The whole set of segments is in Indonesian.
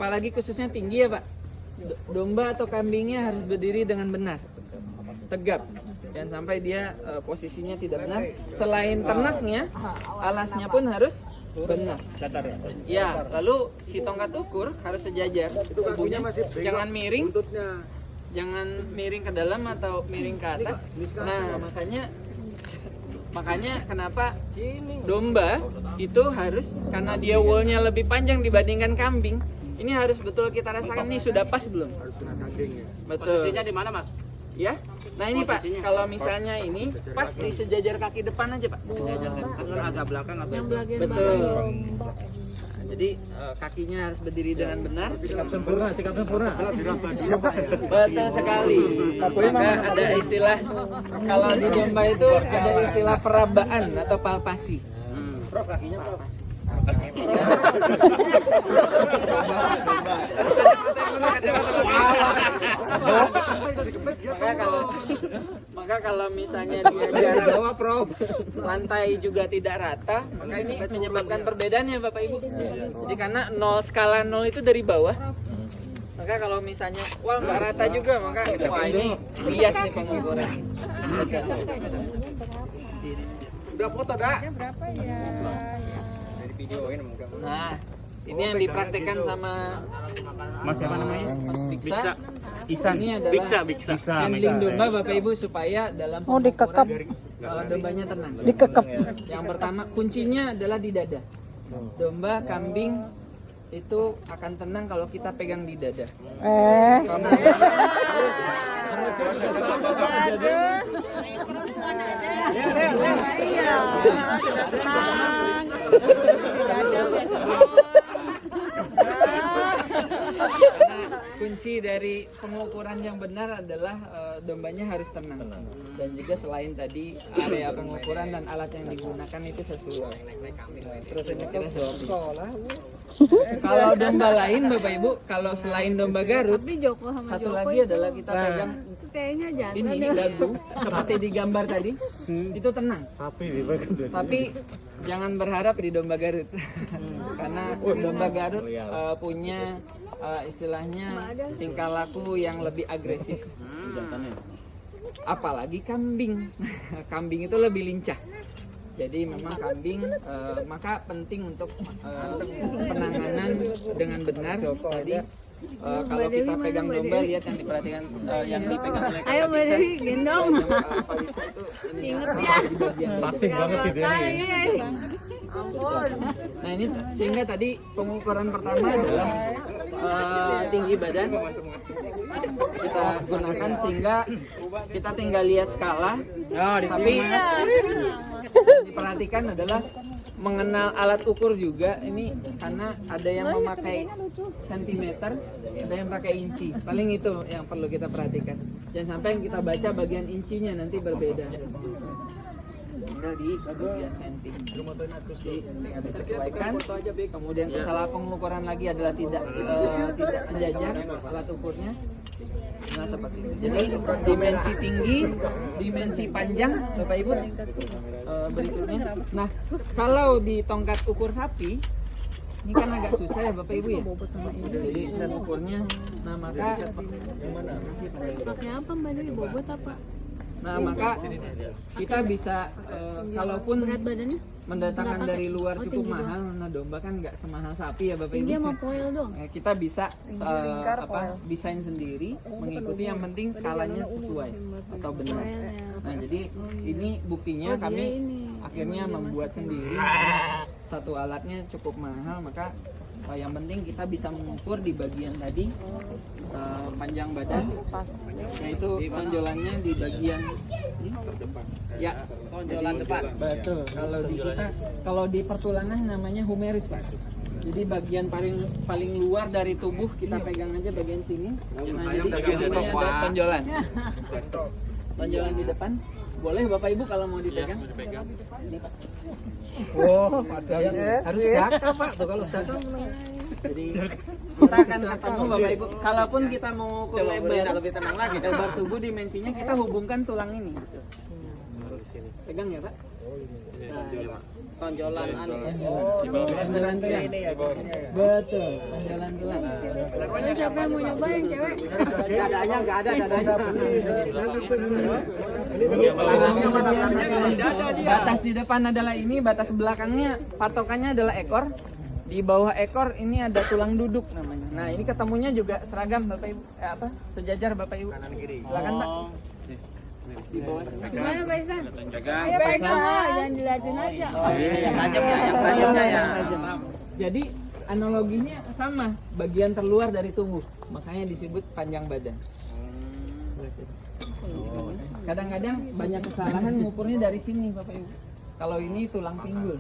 apalagi khususnya tinggi ya Pak. Domba atau kambingnya harus berdiri dengan benar, tegap. Jangan sampai dia posisinya tidak benar. Selain ternaknya, alasnya pun harus benar. Datar ya? Ya, lalu si tongkat ukur harus sejajar. Tubuhnya jangan miring, jangan miring ke dalam atau miring ke atas. Nah, makanya kenapa domba itu harus, karena dia woolnya lebih panjang dibandingkan kambing. Ini harus betul kita rasakan nih sudah pas belum? Harus kena kambing ya. Betul. Posisinya di mana, Mas? Ya. Nah ini Pak, kalau misalnya ini pas di sejajar kaki depan aja Pak. Sejajar kan agak belakang apa itu? Betul. Nah, jadi kakinya harus berdiri dengan benar. Sikap sempurna. Betul sekali. Maka ada istilah, kalau di domba itu ada istilah perabaan atau palpasi. Prof, kakinya Prof. Maka kalau misalnya dia jarak lantai juga tidak rata, maka ini menyebabkan perbedaannya Bapak Ibu. Jadi karena skala 0 itu dari bawah. Maka kalau misalnya wah nggak rata juga, maka wah ini bias nih pengukuran. Udah foto dah. Berapa ya? Nah, ini yang dipraktekkan sama Mas siapa namanya? Mas Biksa. Isan. Ini adalah Biksa. handling domba Bapak Ibu supaya dalam dikekep. dombanya tenang. Dikekep. Yang pertama kuncinya adalah di dada. Domba, kambing itu akan tenang kalau kita pegang di dada. Kunci dari pengukuran yang benar adalah dombanya harus tenang. Dan juga selain tadi area pengukuran dan alat yang digunakan itu sesuai. Terus ini kira kalau domba lain Bapak Ibu, kalau selain domba Garut, satu lagi adalah kita pegang Kayaknya jangan ini dagu seperti di gambar tadi, itu tenang. Tapi jangan berharap di domba Garut, karena domba Garut punya istilahnya tingkah laku yang lebih agresif. Apalagi kambing, kambing itu lebih lincah. Jadi memang kambing maka penting untuk penanganan dengan benar. Tadi kalau kita pegang domba, lihat yang diperhatikan yang dipegang oleh Ayo Mbak Dewi gendong. Ingat ya. Klasik banget ini. Nah ini sehingga tadi pengukuran pertama adalah tinggi badan kita gunakan sehingga kita tinggal lihat skala. Tapi diperhatikan adalah mengenal alat ukur juga ini, karena ada yang memakai sentimeter, ada yang pakai inci. Paling itu yang perlu kita perhatikan. Jangan sampai yang kita baca bagian incinya nanti berbeda. Tinggal di bagian senti. Tinggal disesuaikan. Kemudian salah pengukuran lagi adalah tidak sejajar alat ukurnya. Nah seperti itu. Jadi dimensi tinggi, dimensi panjang, Bapak Ibu. Berikutnya. Nah kalau di tongkat ukur sapi, ini kan agak susah ya Bapak Ibu ya. Jadi set ukurnya. Nah maka Pakai apa Mbak Dewi? Bobot apa? Nah maka kita bisa kalaupun Berat badannya? mendatangkan dari luar cukup mahal, nah domba kan nggak semahal sapi ya Bapak Ibu. Dia mau poil dong. Kita bisa desain sendiri, mengikuti yang penting skalanya sesuai atau benar. Nah jadi ini buktinya kami akhirnya membuat sendiri. Satu alatnya cukup mahal, maka yang penting kita bisa mengukur di bagian tadi panjang badan, yaitu tonjolannya di bagian ya tonjolan depan. Betul. Kalau di pertulangan namanya humerus Pak. Jadi bagian paling luar dari tubuh kita pegang aja bagian sini. Nah, jadi di sini ada tonjolan. Tonjolan di depan. Boleh Bapak Ibu kalau mau dipegang. Ini Pak. Oh, padahal Harus jaka Pak. Tuh kalau jaka jadi kita akan ketemu Bapak Ibu. Kalaupun kita mau ukur lebar, lebih tenang lagi. Lebar tubuh dimensinya kita hubungkan tulang ini. Pegang ya Pak. Nah, tonjolan anu. Tonjolan tulang. Betul, tonjolan tulang. Ini siapa yang mau nyoba yang cewek? Dadanya enggak ada dadanya. Batas di depan adalah ini, batas belakangnya patokannya adalah ekor. Di bawah ekor ini ada tulang duduk namanya. Nah, ini ketemunya juga seragam Bapak Ibu. Sejajar Bapak Ibu. Kanan kiri. Silakan, Pak. Di bawah. Gimana Pak Isan? Pegang. Ayo pegang lah, jangan dilihatin aja. Yang tajamnya ya. Jadi analoginya sama, bagian terluar dari tubuh. Makanya disebut panjang badan. Kadang-kadang banyak kesalahan mengukurnya dari sini Bapak Ibu. Kalau ini tulang pinggul.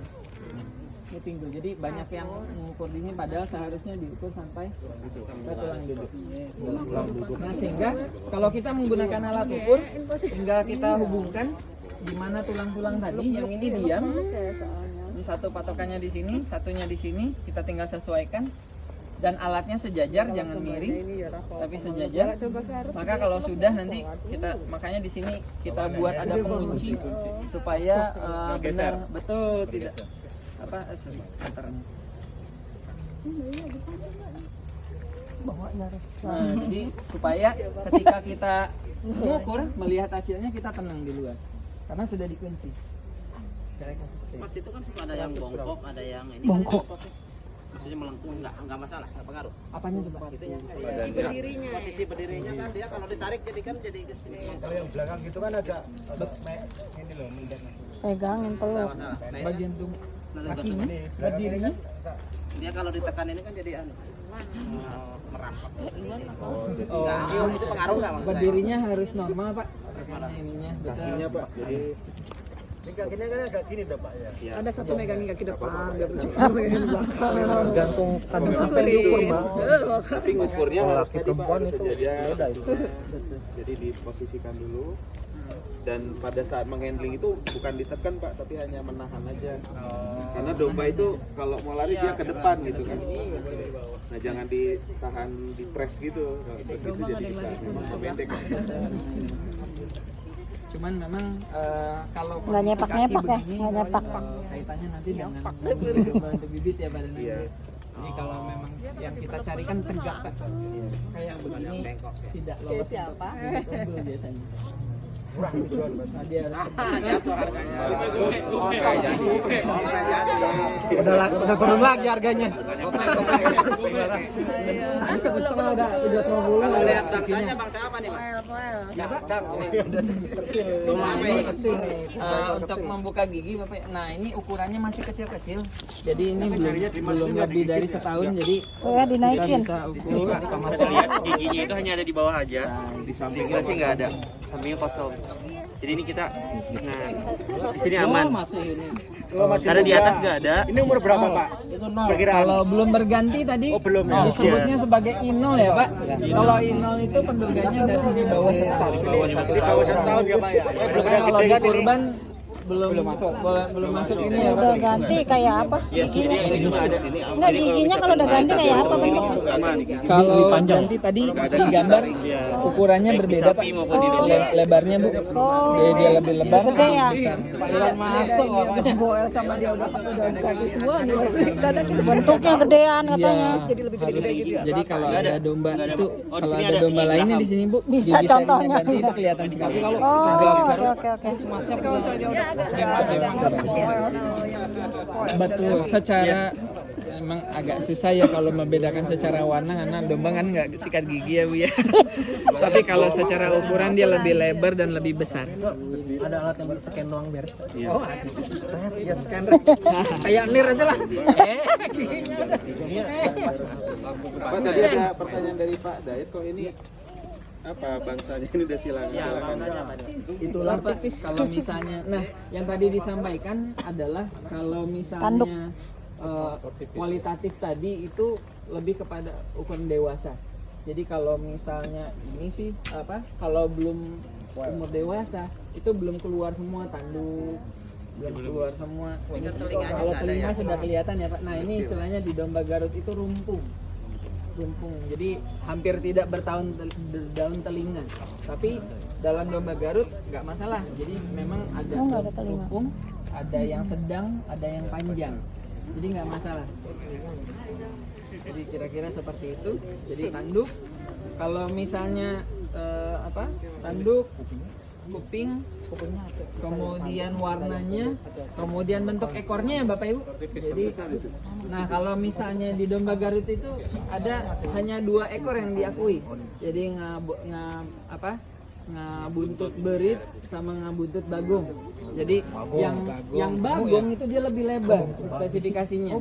Ini pinggul. Jadi banyak yang mengukur ini padahal seharusnya diukur sampai ke tulang duduk. Nah, sehingga kalau kita menggunakan alat ukur, tinggal kita hubungkan di mana tulang-tulang tadi, yang ini diam. Ini satu patokannya di sini, satunya di sini, kita tinggal sesuaikan. Dan alatnya sejajar, jangan miring, tapi sejajar. Maka kalau sudah nanti kita, makanya di sini kita buat ada pengunci supaya benar, betul, tidak antaranya. Nah, jadi supaya ketika kita mengukur, melihat hasilnya kita tenang di luar, karena sudah dikunci. Mas itu kan suka ada yang bongkok, ada yang ini. Bongkok. Maksudnya melengkung enggak masalah, enggak pengaruh. Apanya tuh, Pak? Itunya. Posisi berdirinya. Posisi berdirinya kan dia kalau ditarik jadi ke sini. Kalau yang belakang gitu kan agak ini loh mendet. Pegangin Enggak peluk. masalah. Nah, Bagian tuh kakinya Ini berdirinya dia kalau ditekan ini kan jadi anu. Merapat. Oh, Itu pengaruh enggak Mas? berdirinya harus normal, Pak. Ininya, betul. kakinya Pak. Jadi ini kakinya kan agak gini tuh Pak ya. Ada satu megangin kaki depan, biar megangin belakang. Gantung kandung apa yang diukur Mbak? Tapi ngukurnya harus Laki tadi Pak, perempuan harus itu sejajar. beda itu. Jadi diposisikan dulu. Dan pada saat menghandling itu bukan ditekan Pak, tapi hanya menahan aja. Karena domba itu kalau mau lari dia ke depan gitu kan. Nah jangan ditahan, di press gitu. Kalau press gitu jadi bisa memang memendek. Cuman memang kalau Nggak nyepak-nyepak ya? begini, Nggak nyepak. kaitannya nanti dengan domba untuk bibit ya badannya. Iya. Jadi kalau memang yang kita cari kan tegak, Pak. Kayak begini tidak lolos untuk bibit unggul biasanya. Nah, dia harus Jatuh harganya. Udah turun lagi harganya. Kalau lihat bangsanya bangsa apa nih Mas? Domba apa ini? Untuk membuka gigi Bapak. Nah, ini ukurannya masih kecil-kecil. Jadi ini belum lebih dari setahun. Jadi Ya dinaikin. kita bisa ukur. Lihat giginya itu hanya ada di bawah aja. Di sampingnya sih nggak ada. Sampingnya kosong. Jadi ini kita, nah di sini aman. Masih ini. Karena di atas nggak ada. Ini umur berapa Pak? Itu nol. Kalau belum berganti tadi belum ya? disebutnya sebagai inol ya Pak. Kalau inol itu penduduknya dari di bawah setahun. Di bawah 1 tahun ya Pak ya. Makanya kalau di kurban belum masuk ini ya Pak. Udah ganti kayak apa? Ya sini ini nggak ada. Enggak, giginya kalau udah ganti kayak apa bentuknya? Aman. Kalau ganti tadi di gambar ukurannya berbeda Pak. Lebarnya Bu. Dia lebih lebar. Gede ya? Pak masuk makanya. Boel sama dia udah ganti semua nih. Dadak itu Bentuknya gedean katanya. jadi lebih gede-gede gitu ya. Jadi kalau ada domba itu, Oh, di kalau sini ada ada domba ini lainnya belakang. di sini Bu, Bisa gigi contohnya. ganti itu kelihatan sekali. Kalau Oh, agak oke. masnya betul. Secara emang agak susah ya kalau membedakan secara warna karena domba kan nggak sikat gigi ya Bu ya. Tapi kalau secara ukuran dia lebih lebar dan lebih besar. Ada alat yang baru scan doang biar. Oh, ya scan. Kayak nir aja lah. Pak tadi ada pertanyaan dari Pak Dayat, kok ini apa bangsanya ini udah silakan. Itulah Pak, kalau misalnya, nah yang tadi disampaikan adalah kalau misalnya kualitatif tadi itu lebih kepada ukuran dewasa. Jadi kalau misalnya ini sih kalau belum umur dewasa itu belum keluar semua tanduk, belum keluar semua. Kalau telinga sudah kelihatan ya Pak. Nah ini istilahnya di domba Garut itu rumpung. Jadi hampir tidak berdaun telinga, tapi dalam domba Garut nggak masalah. Jadi memang ada rumpung ada yang sedang, ada yang panjang. Jadi nggak masalah. Jadi kira-kira seperti itu. Jadi tanduk, kalau misalnya tanduk, kuping, kemudian warnanya, kemudian bentuk ekornya ya Bapak Ibu. Jadi, nah kalau misalnya di domba Garut itu ada hanya 2 ekor yang diakui. Jadi ngabuntut berit sama ngabuntut bagong. Jadi yang bagong itu dia lebih lebar spesifikasinya.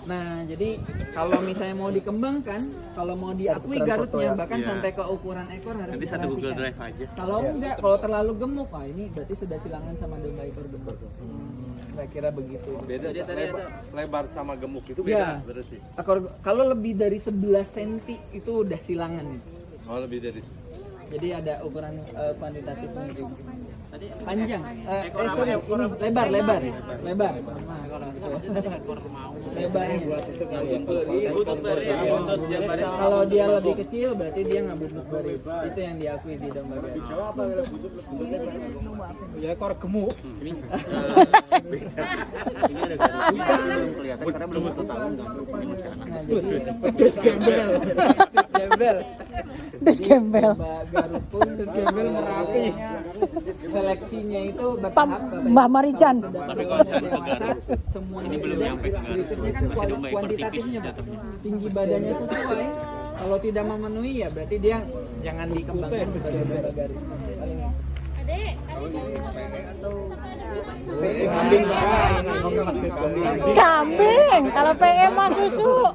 Nah, jadi kalau misalnya mau dikembangkan, kalau mau diakui Garutnya, bahkan sampai ke ukuran ekor harus Nanti satu Google Drive aja. Kalau enggak, kalau terlalu gemuk, ini berarti sudah silangan sama domba ekor gemuk. Kira-kira begitu. Beda lebar sama gemuk itu Ya, beda berarti. kalau lebih dari 11 cm itu udah silangan. Oh, lebih dari. Jadi ada ukuran kuantitatifnya juga. Panjang. Sorry, ini lebar. Nah, lebarnya. Kalau dia lebih kecil berarti dia ngabuntut berit. Itu yang diakui di domba Garut. Ya ekor gemuk. Ini ada belum kelihatan karena belum 1 tahun kan. Ini masih anak. Nah, dus gembel. Domba Garut pun dus gembel merapi. Seleksinya itu bertahap. Mbak Marican. Tapi kalau misalnya dewasa, semuanya ini belum sudah. nyampe ke Garut. Berikutnya kan Masih domba ekor kuantitatifnya, tipis jatuhnya. tinggi badannya sesuai. Kalau tidak memenuhi ya berarti dia jangan dikembangkan sebagai domba Garut. Kambing. Kalau PE mah susu.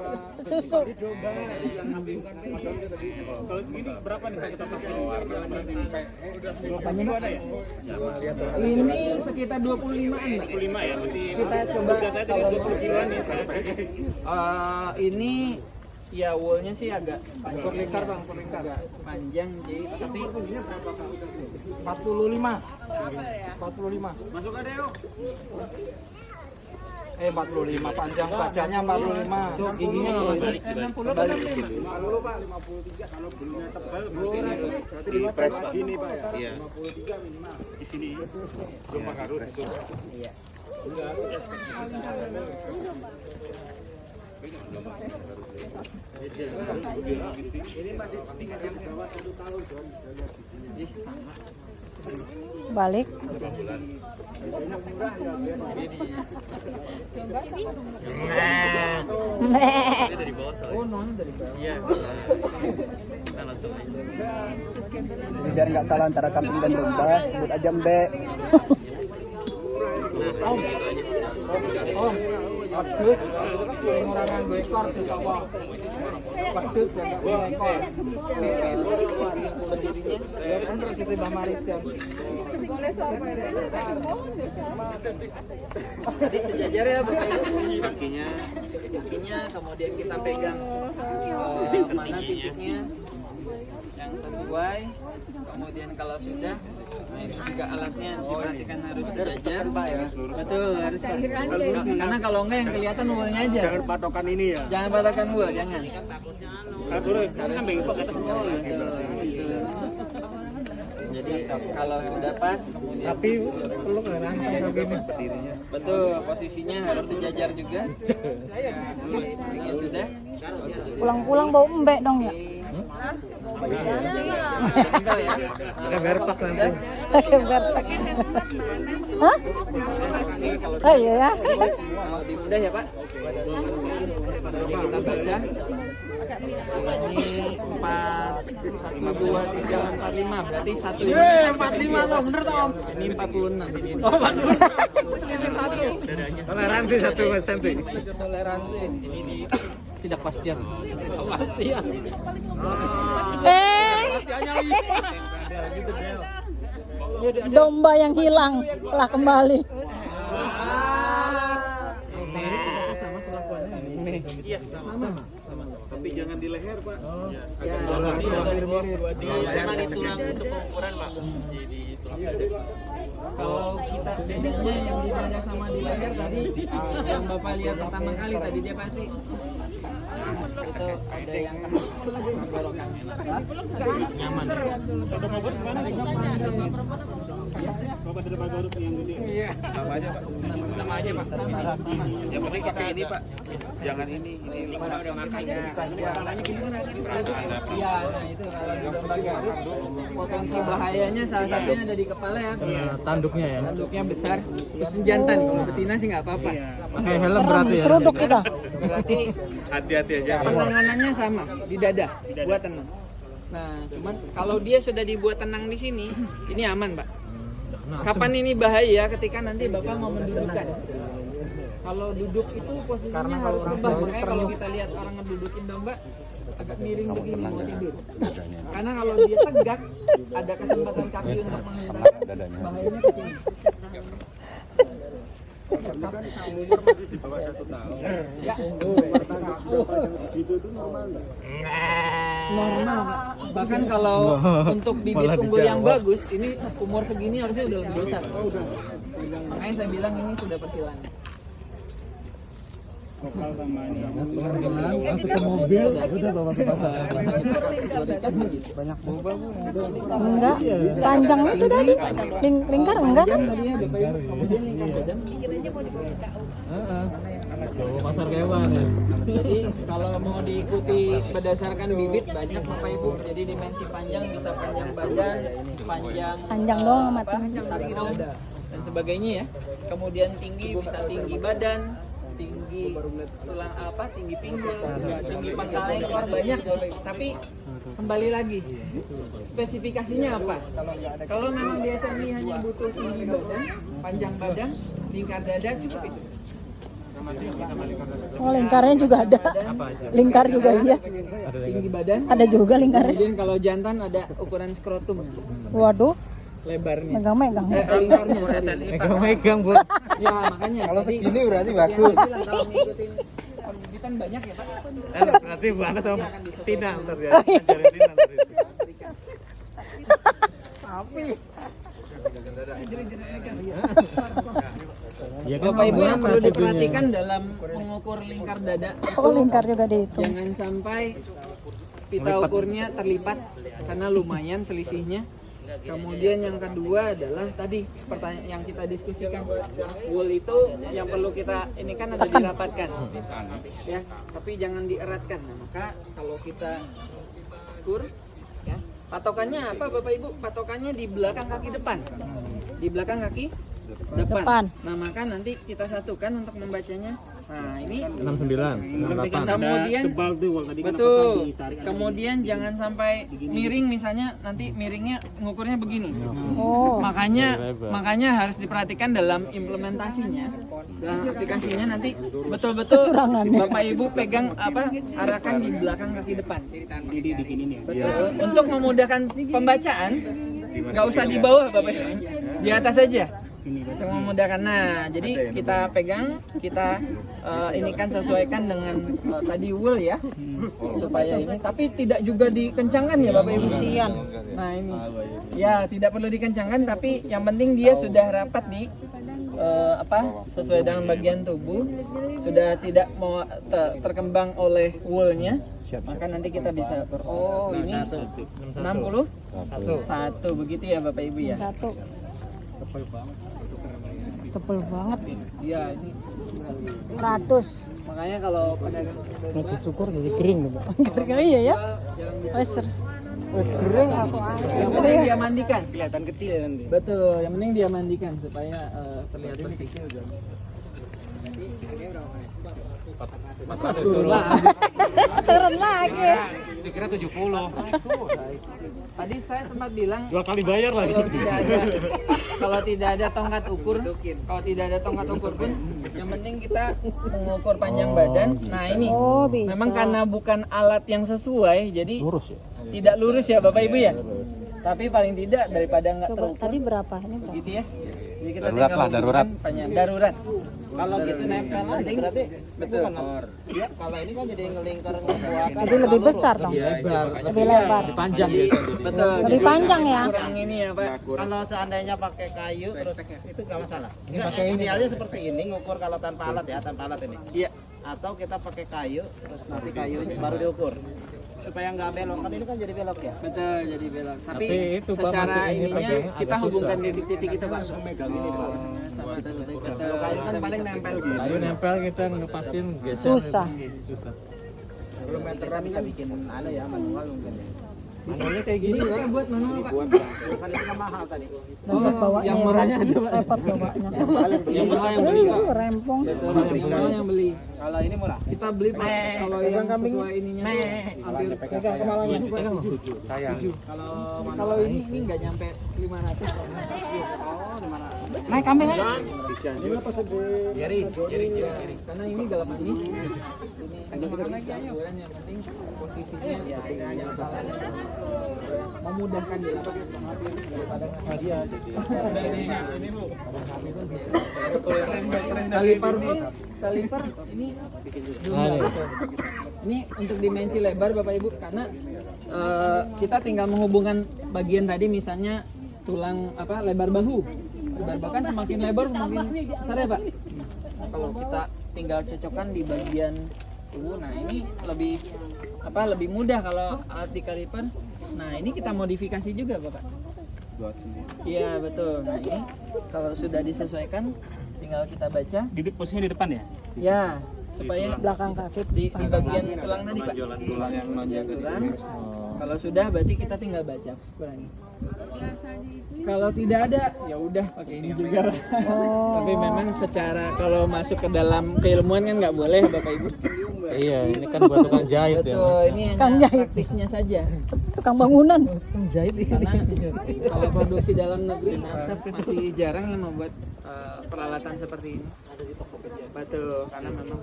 Ini sekitar 25-an, Mbak. 25 ya, kita coba kalau 20 nih. Ini ya woolnya sih agak lingkar panjang sih, tapi 45. Masuk ada yuk. 45 panjang badannya 45. Giginya balik 60 balik. Pak. 50 Pak, 53 kalau bulunya tebal Berarti di press Pak. Ini Pak ya. Iya. 53 minimal. Di sini domba Garut itu. Iya. Ini masih di bawah 1 tahun, Don. Balik. Dari bawah. Oh, non dari bawah. Iya. Kita langsung. Biar nggak salah antara kambing dan domba, sebut aja Mbak. Bagus. Pengurangan 2 ekor bisa kok. Bagus ya enggak 2 ekor. Berdirinya ya bener sih Mbak Marican. Jadi sejajar ya Bapak Ibu. Kakinya kemudian kita pegang mana titiknya yang sesuai. Kemudian kalau sudah, nah itu juga alatnya diperhatikan harus sejajar. Betul, harus Pak. Karena kalau enggak yang kelihatan woolnya aja. Jangan patokan ini ya. Jangan patokan wool, jangan. Jadi kalau sudah pas, kemudian tapi perlu berdirinya. Betul, posisinya harus sejajar juga. Ya sudah. Pulang-pulang bau embek dong ya. Tinggal ya. Berpak nanti. Berpak. Hah? Oh iya ya. Lebih mudah ya Pak. Jadi kita baca. Ini 4, 1, 2, 3, 45. Berarti 1 ini 45 toh, bener toh Om? Ini 46 ini. Oh 46. Selisih 1. Toleransi 1 cm. Toleransi. Ini di tidak pastian. Tidak pastian. Domba yang hilang telah kembali. Iya, sama. Tapi jangan di leher Pak. Ya, Di mana di tulang untuk ukuran Pak? Jadi kalau kita bedanya yang di dada sama di leher tadi yang Bapak lihat pertama kali tadi dia pasti atau ada yang kena tenggorokannya. Nyaman. Sama aja Pak. Sama aja Pak. Yang penting pakai ini Pak. Jangan ini Udah makan ya. Iya, nah itu kalau di domba Garut potensi bahayanya salah satunya ada di kepala ya. Tanduknya ya. Tanduknya besar, terus jantan. Kalau betina sih nggak apa-apa. Pakai helm berarti ya. Seruduk kita. Berarti hati-hati aja. penanganannya sama di dada, buat tenang. Nah, cuman kalau dia sudah dibuat tenang di sini, ini aman, Pak. Kapan ini bahaya? Ketika nanti Bapak mau mendudukkan. Kalau duduk itu posisinya harus rebah. Makanya kalau kita lihat orang ngedudukin domba agak miring begini mau tidur. Karena kalau dia tegak, ada kesempatan kaki untuk menghentak. Bahayanya ke sini. Umur masih di bawah 1 tahun. Ya. Segitu itu normal nggak? Normal, Pak. Bahkan kalau untuk bibit unggul yang bagus, ini umur segini harusnya udah lebih besar. Makanya saya bilang ini sudah persilangan. Masuk ke mobil, udah bawa ke pasar. Bisa kita kategorikan begitu. Banyak boba Bu. Enggak. Panjang itu tadi. Lingkar enggak kan? Tadi ya Bapak Ibu, kemudian lingkar badan. Bawa pasar kewan ya. Jadi kalau mau diikuti berdasarkan bibit banyak Bapak Ibu. Jadi dimensi panjang bisa panjang badan, Panjang doang sama panjang sarung dan sebagainya ya. Kemudian tinggi bisa tinggi badan, tinggi tulang tinggi pinggul, tinggi pangkal ekor banyak. Tapi kembali lagi spesifikasinya apa? Kalau memang biasa ini hanya butuh tinggi badan, panjang badan, lingkar dada cukup itu. Oh, lingkarnya juga ada. Lingkar juga iya. Tinggi badan. Ada juga lingkarnya. Kemudian kalau jantan ada ukuran skrotum. Waduh, Lebarnya. megang-megang. Lingkarnya. sorry. Megang-megang Bu. Ya makanya. Kalau tadi segini berarti yang bagus. saya bilang kalau ngikutin pembibitan banyak ya Pak. Berarti Bu Ana sama Tina ntar ya. Ajarin Tina ntar itu. Ya kan Bapak Ibu yang perlu masih punya. diperhatikan dalam mengukur lingkar dada Oh, itu lingkar juga dihitung. jangan sampai pita ukurnya terlipat karena lumayan selisihnya. Kemudian yang kedua adalah tadi pertanyaan yang kita diskusikan, wool itu yang perlu kita ini kan ada dirapatkan, ya, tapi jangan dieratkan. Nah, maka kalau kita ukur, ya, patokannya apa Bapak Ibu? Patokannya di belakang kaki depan, di belakang kaki depan. Nah, maka nanti kita satukan untuk membacanya. Nah, ini 69, 68. kemudian Tebal tuh kalau tadi kan betul. Kemudian jangan sampai miring, misalnya nanti miringnya ngukurnya begini. Oh, Makanya harus diperhatikan dalam implementasinya, dalam aplikasinya nanti betul-betul Kecurangannya. Bapak Ibu pegang arahkan di belakang kaki depan. Jadi dikinin ya. Betul. Untuk memudahkan pembacaan, nggak usah di bawah Bapak Ibu, di atas saja. Untuk memudahkan. Nah, jadi kita pegang, kita ini kan sesuaikan dengan tadi wool ya, supaya ini. Tapi tidak juga dikencangkan ya Bapak Ibu. Nah ini, ya tidak perlu dikencangkan, tapi yang penting dia sudah rapat di sesuai dengan bagian tubuh, sudah tidak mau terkembang oleh woolnya. Maka nanti kita bisa atur. Oh ini 61 begitu ya Bapak Ibu ya. satu. Tebel banget. Iya ini 100. makanya kalau pedagang domba Cukur jadi kering nih Bu. Iya ya. yang Wes kering langsung yang penting dia mandikan. Kelihatan kecil nanti. Betul, yang penting dia mandikan supaya terlihat bersih. turun lagi. Dikira 70. Tadi saya sempat bilang 2 kali bayar lagi. kalau tidak ada tongkat ukur, kalau tidak ada tongkat ukur pun, yang penting kita mengukur panjang badan. Nah ini, Oh, bisa. memang karena bukan alat yang sesuai, jadi Lurus ya. tidak lurus ya Bapak Ibu ya. Tapi paling tidak daripada nggak Coba terukur, tadi berapa? Ini berapa? gitu ya. Jadi kita Darurat tinggal lah, darurat. mengukurkan panjang darurat. Kalau gitu nempel aja berarti Betul. bukan Mas. Ya, kalau ini kan jadi ngelingkar ngebuat. Jadi lebih besar dong. Lebar. Lebih lebar. Panjang Jadi, biasanya. betul. Lebih Jadi, panjang ya. kurang ini ya Pak. Kalau seandainya pakai kayu terus itu nggak masalah. Enggak, idealnya seperti ini ngukur kalau tanpa alat ya, tanpa alat ini. Iya. atau kita pakai kayu terus nanti kayunya baru diukur supaya nggak belok, kan ini kan jadi belok ya. Betul, jadi belok. Tapi itu, Pak, secara masukinnya ininya agak kita susah. hubungkan titik-titik itu, Pak. Langsung megang ini Pak. Sama Kalau kayu kan paling nempel gitu. Kayu nempel kita ngepasin geser. Susah. Susah. Belum meteran bisa bikin ya manual mungkin ya. Manualnya kayak gini Kita buat manual, Pak. Kan itu mahal tadi. Yang murahnya ada, Pak. Repot bawanya. Yang mahal yang beli, Pak. Rempong. Betul, yang mahal yang beli. Kalau ini murah. Kita beli, Pak. Kalau yang sesuai ininya hampir Pegang kepalanya. kalau ini nggak nyampe 500, Pak. Oh, di mana? Naik kambing aja. Karena ini dalam manis. Ini ukuran yang penting posisinya memudahkan dia pakai kaliper ini ini untuk dimensi lebar Bapak Ibu, karena kita tinggal menghubungkan bagian tadi, misalnya tulang lebar bahu kan semakin lebar semakin besar ya Pak. Kalau kita tinggal cocokkan di bagian tubuh, nah ini lebih mudah kalau alat di kaliper. Nah ini kita modifikasi juga Bapak. Buat sendiri. Iya betul. Nah ini kalau sudah disesuaikan tinggal kita baca. Posisinya di depan ya? Ya, supaya Belakang kaki. di bagian tulang tadi Pak. Tulang yang nonjol tadi. Tulang. Kalau sudah berarti kita tinggal baca ukurannya. Kalau tidak ada ya udah pakai ini juga. Tapi memang secara kalau masuk ke dalam keilmuan kan nggak boleh Bapak Ibu. Iya, ini kan buat tukang jahit ya. Betul, ini Tukang hanya jahit. praktisnya saja. Tukang bangunan. Karena kalau produksi dalam negeri masih jarang yang membuat peralatan seperti ini. Betul, karena memang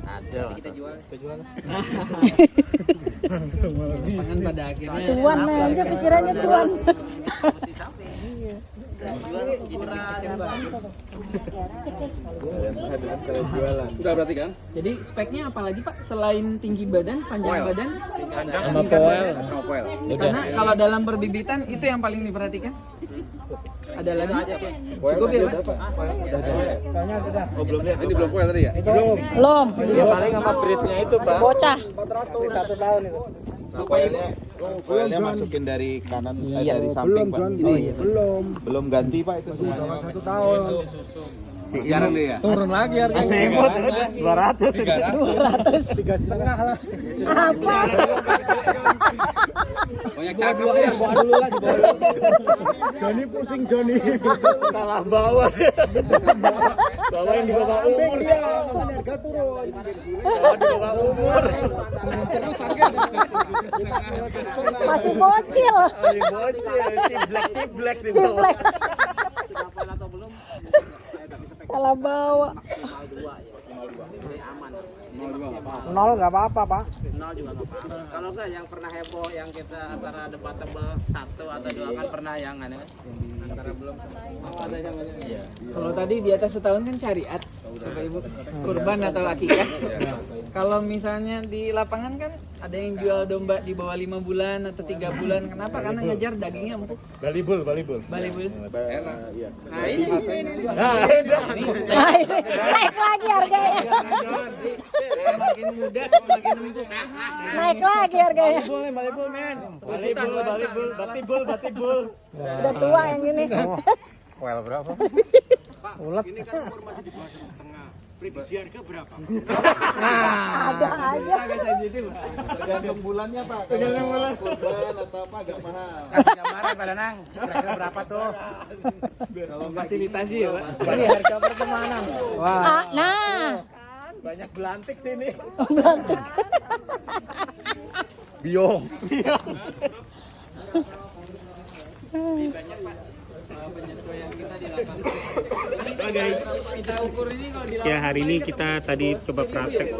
Ada. kita jual. Semua lebih. Pangan pada akhirnya. Cuan aja pikirannya cuan. Jualan. Udah berarti kan? Jadi speknya apa lagi Pak? Selain tinggi badan, panjang badan, Sama tingkat poel. badan. Novel. Karena kalau dalam perbibitan itu yang paling diperhatikan. Ada lagi? Cukup ya Pak? Oh belum lihat. Ini belum poel tadi ya? Belum. Ya paling sama breednya itu, Pak. Bocah. Poelnya masukin dari kanan, dari samping Pak. Belum ganti Pak itu semuanya. Jarang deh ya? Turun lagi harga. Sebut 200. 200. 3,5 lah. Apa? Banyak cakep ya? Bawa dulu lagi. Joni pusing Joni. Salah bawa. Bawa yang di bawah umur. Dia, makanya harga turun. Bawa di bawah umur. Masih bocil. Masih bocil, ciblek di bawah. Ciblek. Sudah poel atau belum? Salah bawa. Aman. 02 nggak apa-apa. 0 nggak apa-apa, Pak. 0 juga nggak apa-apa. Kalau nggak yang pernah heboh yang kita antara debatable 1 atau 2 kan pernah yang aneh kan? Antara belum Iya. Kalau tadi di atas setahun kan syariat, Bapak Ibu, kurban atau akikah. Kalau misalnya di lapangan kan ada yang jual domba di bawah 5 bulan atau 3 bulan. Kenapa? Karena ngejar dagingnya empuk. Balibul. Iya. Nah ini. Nah, Nah, ini naik lagi harganya. Semakin muda, semakin empuk. Naik lagi harganya. Batibul. Udah tua yang ini. Well berapa? Ini kan umur masih di bawah 1,5. Prediksi harga berapa? Ada aja. Agak sensitif. Tergantung bulannya Pak. Tergantung bulan. Kurban atau apa agak mahal. Kasih gambaran Pak Danang. Kira-kira berapa tuh? Kalau Fasilitasi ya Pak. Ini harga pertemanan. Ah, nah. Banyak belantik sini. Berantik. Biong. Banyak Pak penyesuaian kita di lapangan. Ini guys, kita ukur ini kalau di lapangan. Ya, hari ini kita tadi coba praktek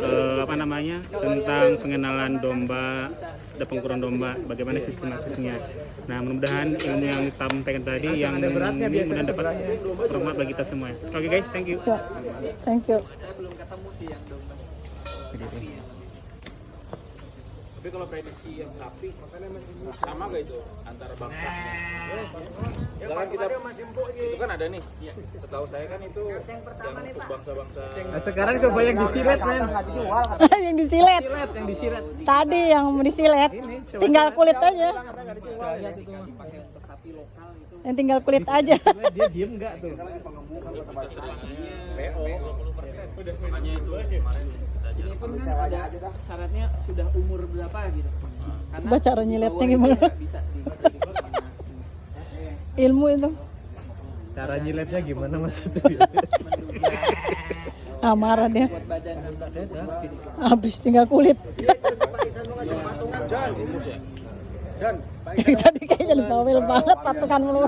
tentang pengenalan domba dan pengukuran domba, bagaimana sistematisnya. Nah, mudah-mudahan ilmu yang ditampilkan tadi yang ini mudah dapat bermanfaat bagi kita semua. Oke guys, thank you. Thank you. Saya belum ketemu sih yang domba. Tapi kalau prediksi yang sapi sama gak itu antara bangsanya? Jangan kita itu kan ada nih. Setahu saya kan itu yang untuk bangsa-bangsa. Nah, sekarang coba yang disilet, men. Yang disilet. Yang disilet. Tadi yang disilet. Tinggal kulit aja. Lihat itu pakai untuk sapi lokal itu. Yang tinggal kulit aja. Dia diem nggak tuh? Makanya itu kemarin Ini pun kan ada syaratnya sudah umur berapa gitu. Karena Coba cara nyiletnya gimana? nggak bisa diprediksi. Ilmu itu. Cara nyiletnya gimana maksudnya? Ah, marah dia. Buat badan dan habis. Habis tinggal kulit. Tadi kayaknya lu bawel banget patungan mulu.